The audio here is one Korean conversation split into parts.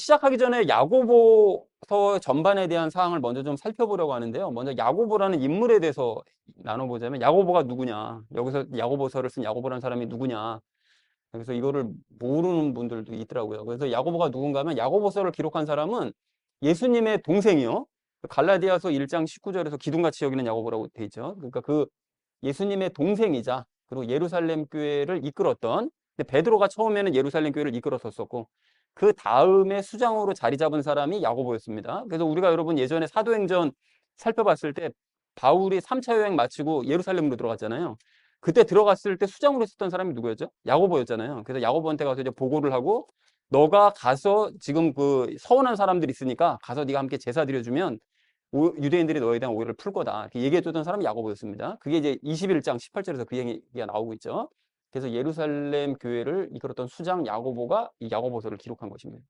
시작하기 전에 야고보서 전반에 대한 사항을 먼저 좀 살펴보려고 하는데요. 먼저 야고보라는 인물에 대해서 나눠보자면 야고보가 누구냐? 여기서 야고보서를 쓴 야고보라는 사람이 누구냐? 그래서 이거를 모르는 분들도 있더라고요. 그래서 야고보가 누군가 하면 야고보서를 기록한 사람은 예수님의 동생이요. 갈라디아서 1장 19절에서 기둥같이 여기는 야고보라고 돼 있죠. 그러니까 그 예수님의 동생이자 그리고 예루살렘 교회를 이끌었던, 근데 베드로가 처음에는 예루살렘 교회를 이끌었었고 그 다음에 수장으로 자리 잡은 사람이 야고보였습니다. 그래서 우리가 여러분 예전에 사도행전 살펴봤을 때 바울이 3차 여행 마치고 예루살렘으로 들어갔잖아요. 그때 들어갔을 때 수장으로 있었던 사람이 누구였죠? 야고보였잖아요. 그래서 야고보한테 가서 이제 보고를 하고 너가 가서 지금 그 서운한 사람들이 있으니까 가서 네가 함께 제사 드려주면 유대인들이 너에 대한 오해를 풀 거다. 이렇게 얘기해줬던 사람이 야고보였습니다. 그게 이제 21장 18절에서 그 얘기가 나오고 있죠. 그래서 예루살렘 교회를 이끌었던 수장 야고보가 이 야고보서를 기록한 것입니다.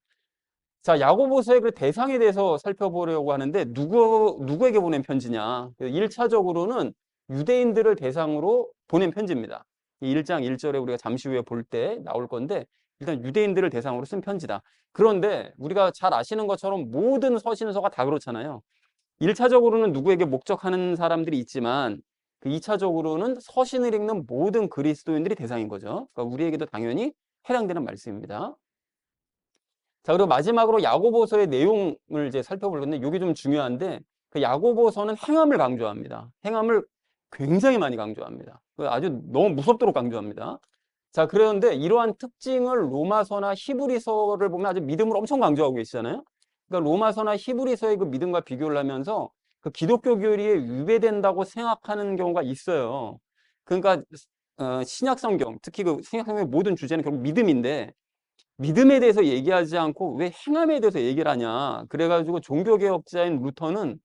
자, 야고보서의 그 대상에 대해서 살펴보려고 하는데 누구에게 보낸 편지냐? 1차적으로는 유대인들을 대상으로 보낸 편지입니다. 이 1장 1절에 우리가 잠시 후에 볼 때 나올 건데 일단 유대인들을 대상으로 쓴 편지다. 그런데 우리가 잘 아시는 것처럼 모든 서신서가 다 그렇잖아요. 1차적으로는 누구에게 목적하는 사람들이 있지만 그 2차적으로는 서신을 읽는 모든 그리스도인들이 대상인 거죠. 그러니까 우리에게도 당연히 해당되는 말씀입니다. 자, 그리고 마지막으로 야고보서의 내용을 이제 살펴볼 건데 이게 좀 중요한데 그 야고보서는 행함을 강조합니다. 행함을 굉장히 많이 강조합니다. 아주 너무 무섭도록 강조합니다. 자, 그런데 이러한 특징을 로마서나 히브리서를 보면 아주 믿음을 엄청 강조하고 계시잖아요. 그러니까 로마서나 히브리서의 그 믿음과 비교를 하면서 그 기독교 교리에 위배된다고 생각하는 경우가 있어요. 그러니까 신약 성경, 특히 그 신약 성경의 모든 주제는 결국 믿음인데 믿음에 대해서 얘기하지 않고 왜 행함에 대해서 얘기를 하냐. 그래가지고 종교개혁자인 루터는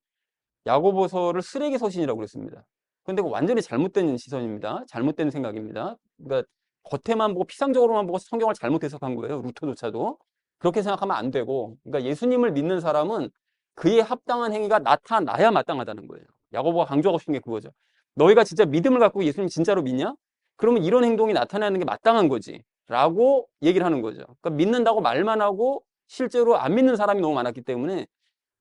야고보서를 쓰레기 서신이라고 그랬습니다. 근데 완전히 잘못된 시선입니다. 잘못된 생각입니다. 그러니까 겉에만 보고 피상적으로만 보고 성경을 잘못 해석한 거예요. 루터조차도. 그렇게 생각하면 안 되고, 그러니까 예수님을 믿는 사람은 그에 합당한 행위가 나타나야 마땅하다는 거예요. 야고보가 강조하고 싶은 게 그거죠. 너희가 진짜 믿음을 갖고 예수님 진짜로 믿냐? 그러면 이런 행동이 나타나는 게 마땅한 거지. 라고 얘기를 하는 거죠. 그러니까 믿는다고 말만 하고 실제로 안 믿는 사람이 너무 많았기 때문에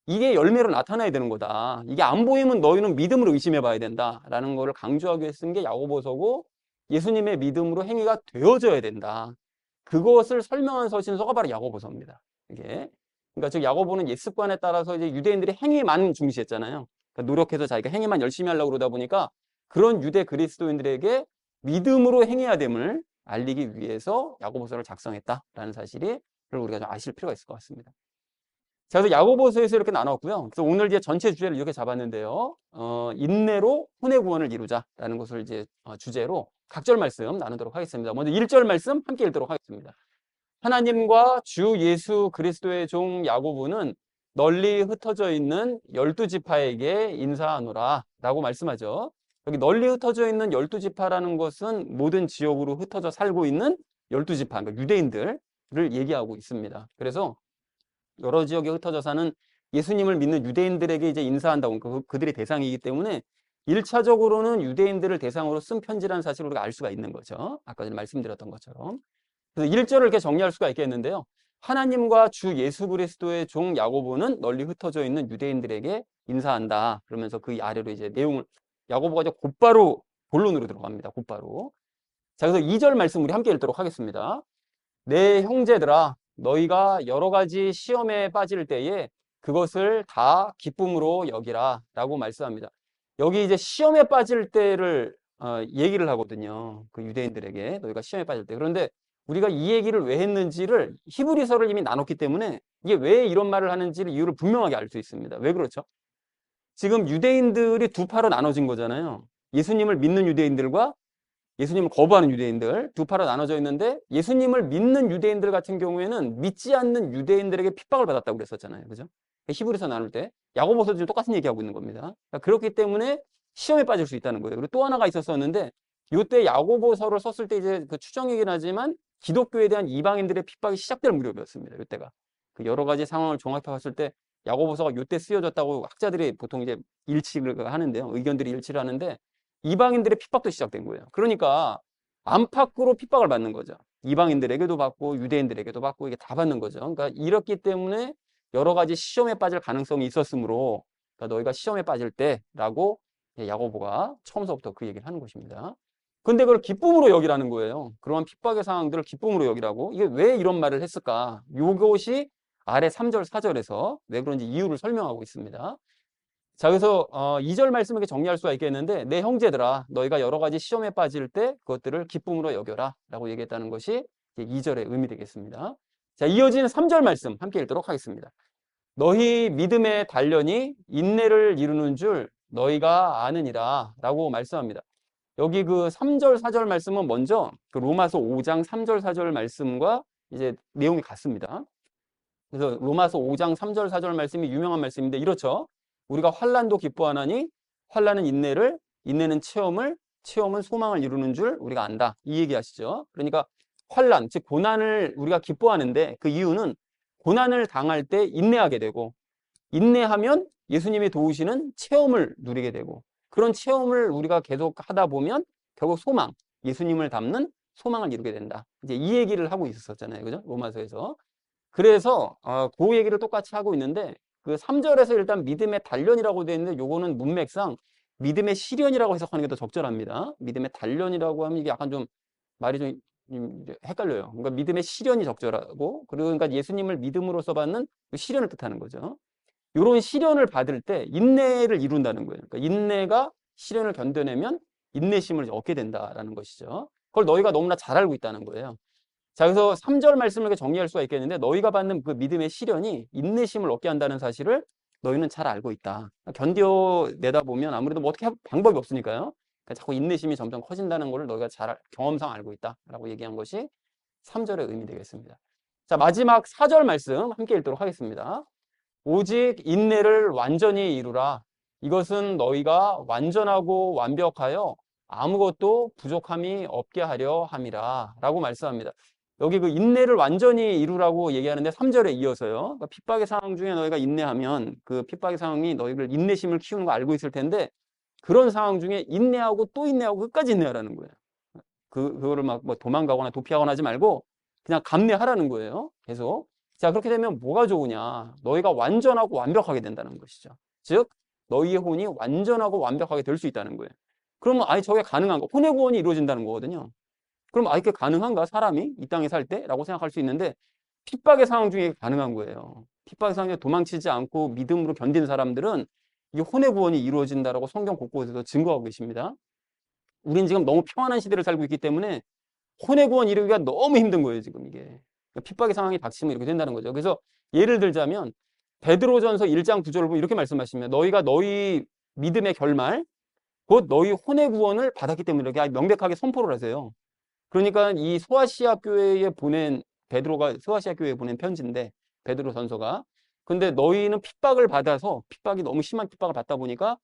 이게 열매로 나타나야 되는 거다. 이게 안 보이면 너희는 믿음으로 의심해 봐야 된다라는 거를 강조하기 위해 쓴 게 야고보서고 예수님의 믿음으로 행위가 되어져야 된다. 그것을 설명한 서신서가 바로 야고보서입니다. 이게. 그러니까 즉 야고보는 옛 습관에 따라서 이제 유대인들이 행위만 중시했잖아요. 그러니까 노력해서 자기가 행위만 열심히 하려고 그러다 보니까 그런 유대 그리스도인들에게 믿음으로 행해야 됨을 알리기 위해서 야고보서를 작성했다라는 사실을 우리가 좀 아실 필요가 있을 것 같습니다. 자, 그래서 야고보서에서 이렇게 나눴고요. 그래서 오늘 이제 전체 주제를 이렇게 잡았는데요. 인내로 혼의 구원을 이루자라는 것을 이제 주제로 각절 말씀 나누도록 하겠습니다. 먼저 1절 말씀 함께 읽도록 하겠습니다. 하나님과 주 예수 그리스도의 종 야고보는 널리 흩어져 있는 12지파에게 인사하노라 라고 말씀하죠. 여기 널리 흩어져 있는 12지파라는 것은 모든 지역으로 흩어져 살고 있는 12지파, 그러니까 유대인들을 얘기하고 있습니다. 그래서 여러 지역에 흩어져 사는 예수님을 믿는 유대인들에게 이제 인사한다고, 그들이 대상이기 때문에 1차적으로는 유대인들을 대상으로 쓴 편지라는 사실을 우리가 알 수가 있는 거죠. 아까 전에 말씀드렸던 것처럼. 그래서 1절을 이렇게 정리할 수가 있겠는데요. 하나님과 주 예수 그리스도의 종 야고보는 널리 흩어져 있는 유대인들에게 인사한다. 그러면서 그 아래로 이제 내용을 야고보가 이제 곧바로 본론으로 들어갑니다. 곧바로. 자, 그래서 2절 말씀 우리 함께 읽도록 하겠습니다. 내 형제들아, 너희가 여러 가지 시험에 빠질 때에 그것을 다 기쁨으로 여기라 라고 말씀합니다. 여기 이제 시험에 빠질 때를 얘기를 하거든요. 그 유대인들에게 너희가 시험에 빠질 때. 그런데 우리가 이 얘기를 왜 했는지를 히브리서를 이미 나눴기 때문에 이게 왜 이런 말을 하는지를 이유를 분명하게 알 수 있습니다. 왜 그렇죠? 지금 유대인들이 두 파로 나눠진 거잖아요. 예수님을 믿는 유대인들과 예수님을 거부하는 유대인들 두 파로 나눠져 있는데 예수님을 믿는 유대인들 같은 경우에는 믿지 않는 유대인들에게 핍박을 받았다고 그랬었잖아요. 그죠? 히브리서 나눌 때 야고보서도 지금 똑같은 얘기하고 있는 겁니다. 그러니까 그렇기 때문에 시험에 빠질 수 있다는 거예요. 그리고 또 하나가 있었었는데 이때 야고보서를 썼을 때 이제 그 추정이긴 하지만 기독교에 대한 이방인들의 핍박이 시작될 무렵이었습니다. 이때가 그 여러 가지 상황을 종합해 봤을 때 야고보서가 이때 쓰여졌다고 학자들이 보통 이제 일치를 하는데요. 의견들이 일치를 하는데 이방인들의 핍박도 시작된 거예요. 그러니까 안팎으로 핍박을 받는 거죠. 이방인들에게도 받고 유대인들에게도 받고 이게 다 받는 거죠. 그러니까 이렇기 때문에 여러 가지 시험에 빠질 가능성이 있었으므로 그러니까 너희가 시험에 빠질 때라고 야고보가 처음서부터 그 얘기를 하는 것입니다. 근데 그걸 기쁨으로 여기라는 거예요. 그러한 핍박의 상황들을 기쁨으로 여기라고. 이게 왜 이런 말을 했을까? 요것이 아래 3절, 4절에서 왜 그런지 이유를 설명하고 있습니다. 자, 그래서 2절 말씀을 이렇게 정리할 수가 있겠는데 내 형제들아 너희가 여러 가지 시험에 빠질 때 그것들을 기쁨으로 여겨라 라고 얘기했다는 것이 2절의 의미 되겠습니다. 자, 이어지는 3절 말씀 함께 읽도록 하겠습니다. 너희 믿음의 단련이 인내를 이루는 줄 너희가 아느니라 라고 말씀합니다. 여기 그 3절, 4절 말씀은 먼저 그 로마서 5장 3절, 4절 말씀과 이제 내용이 같습니다. 그래서 로마서 5장 3절, 4절 말씀이 유명한 말씀인데 이렇죠. 우리가 환난도 기뻐하나니 환난은 인내를, 인내는 체험을, 체험은 소망을 이루는 줄 우리가 안다. 이 얘기하시죠. 그러니까 환난, 즉 고난을 우리가 기뻐하는데 그 이유는 고난을 당할 때 인내하게 되고 인내하면 예수님이 도우시는 체험을 누리게 되고 그런 체험을 우리가 계속 하다 보면 결국 소망, 예수님을 닮는 소망을 이루게 된다. 이제 이 얘기를 하고 있었잖아요. 그죠? 로마서에서. 그래서 그 얘기를 똑같이 하고 있는데 그 3절에서 일단 믿음의 단련이라고 되어 있는데 요거는 문맥상 믿음의 시련이라고 해석하는 게 더 적절합니다. 믿음의 단련이라고 하면 이게 약간 좀 말이 좀 헷갈려요. 그러니까 믿음의 시련이 적절하고 그러니까 예수님을 믿음으로써 받는 그 시련을 뜻하는 거죠. 이런 시련을 받을 때 인내를 이룬다는 거예요. 그러니까 인내가 시련을 견뎌내면 인내심을 얻게 된다라는 것이죠. 그걸 너희가 너무나 잘 알고 있다는 거예요. 자, 그래서 3절 말씀을 이렇게 정리할 수가 있겠는데 너희가 받는 그 믿음의 시련이 인내심을 얻게 한다는 사실을 너희는 잘 알고 있다. 견뎌내다 보면 아무래도 뭐 어떻게 할 방법이 없으니까요. 그러니까 자꾸 인내심이 점점 커진다는 것을 너희가 잘 경험상 알고 있다라고 얘기한 것이 3절의 의미 되겠습니다. 자, 마지막 4절 말씀 함께 읽도록 하겠습니다. 오직 인내를 완전히 이루라. 이것은 너희가 완전하고 완벽하여 아무것도 부족함이 없게 하려 함이라 라고 말씀합니다. 여기 그 인내를 완전히 이루라고 얘기하는데 3절에 이어서요. 그러니까 핍박의 상황 중에 너희가 인내하면 그 핍박의 상황이 너희를 인내심을 키우는 거 알고 있을 텐데 그런 상황 중에 인내하고 또 인내하고 끝까지 인내하라는 거예요. 그거를 막 뭐 도망가거나 도피하거나 하지 말고 그냥 감내하라는 거예요. 계속. 자, 그렇게 되면 뭐가 좋으냐? 너희가 완전하고 완벽하게 된다는 것이죠. 즉, 너희의 혼이 완전하고 완벽하게 될 수 있다는 거예요. 그러면 아예 저게 가능한가? 혼의 구원이 이루어진다는 거거든요. 그럼 아예 그게 가능한가? 사람이 이 땅에 살 때? 라고 생각할 수 있는데 핍박의 상황 중에 가능한 거예요. 핍박의 상황에 도망치지 않고 믿음으로 견딘 사람들은 이 혼의 구원이 이루어진다라고 성경 곳곳에서 증거하고 계십니다. 우린 지금 너무 평안한 시대를 살고 있기 때문에 혼의 구원 이루기가 너무 힘든 거예요, 지금 이게. 핍박의 상황이 닥치면 이렇게 된다는 거죠. 그래서 예를 들자면 베드로전서 1장 9절을 보면 이렇게 말씀하시면 너희가 너희 믿음의 결말 곧 너희 혼의 구원을 받았기 때문에 이렇게 명백하게 선포를 하세요. 그러니까 이 소아시아 교회에 보낸 베드로가 소아시아 교회에 보낸 편지인데 베드로전서가 근데 너희는 핍박을 받아서 핍박이 너무 심한 핍박을 받다 보니까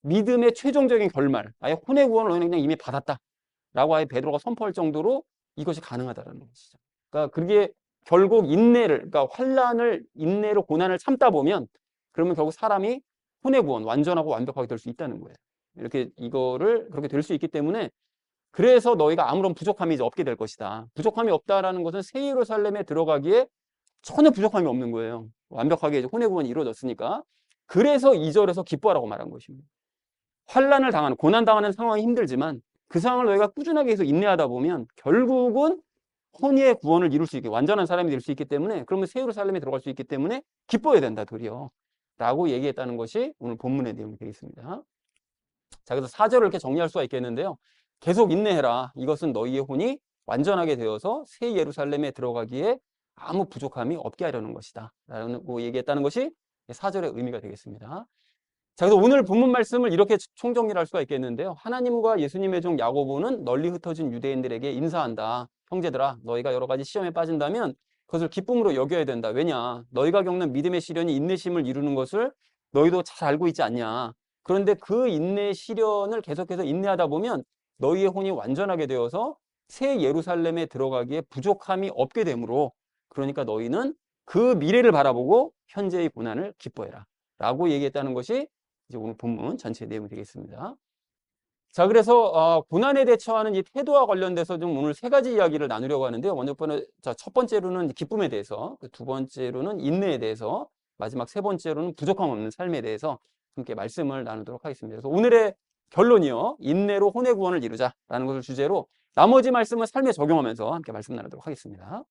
믿음의 최종적인 결말 아예 혼의 구원을 너희는 그냥 이미 받았다. 라고 아예 베드로가 선포할 정도로 이것이 가능하다는 것이죠. 그러니까 그게 결국 인내를, 그러니까 환란을 인내로 고난을 참다 보면 그러면 결국 사람이 혼의 구원, 완전하고 완벽하게 될 수 있다는 거예요. 이렇게 이거를 그렇게 될 수 있기 때문에 그래서 너희가 아무런 부족함이 이제 없게 될 것이다. 부족함이 없다라는 것은 새 예루살렘에 들어가기에 전혀 부족함이 없는 거예요. 완벽하게 이제 혼의 구원이 이루어졌으니까. 그래서 2절에서 기뻐하라고 말한 것입니다. 환란을 당하는, 고난 당하는 상황이 힘들지만 그 상황을 너희가 꾸준하게 계속 인내하다 보면 결국은 혼의 구원을 이룰 수 있게 완전한 사람이 될 수 있기 때문에 그러면 새 예루살렘에 들어갈 수 있기 때문에 기뻐해야 된다 도리어 라고 얘기했다는 것이 오늘 본문의 내용이 되겠습니다. 자, 그래서 4절을 이렇게 정리할 수가 있겠는데요. 계속 인내해라. 이것은 너희의 혼이 완전하게 되어서 새 예루살렘에 들어가기에 아무 부족함이 없게 하려는 것이다 라고 얘기했다는 것이 4절의 의미가 되겠습니다. 자, 그래서 오늘 본문 말씀을 이렇게 총정리를 할 수가 있겠는데요. 하나님과 예수님의 종 야고보는 널리 흩어진 유대인들에게 인사한다. 형제들아, 너희가 여러 가지 시험에 빠진다면 그것을 기쁨으로 여겨야 된다. 왜냐? 너희가 겪는 믿음의 시련이 인내심을 이루는 것을 너희도 잘 알고 있지 않냐. 그런데 그 인내 시련을 계속해서 인내하다 보면 너희의 혼이 완전하게 되어서 새 예루살렘에 들어가기에 부족함이 없게 되므로 그러니까 너희는 그 미래를 바라보고 현재의 고난을 기뻐해라. 라고 얘기했다는 것이 이제 오늘 본문 전체 내용이 되겠습니다. 자, 그래서 고난에 대처하는 이 태도와 관련돼서 좀 오늘 세 가지 이야기를 나누려고 하는데요. 첫 번째로는 기쁨에 대해서, 두 번째로는 인내에 대해서, 마지막 세 번째로는 부족함 없는 삶에 대해서 함께 말씀을 나누도록 하겠습니다. 그래서 오늘의 결론이요, 인내로 혼의 구원을 이루자라는 것을 주제로 나머지 말씀은 삶에 적용하면서 함께 말씀 나누도록 하겠습니다.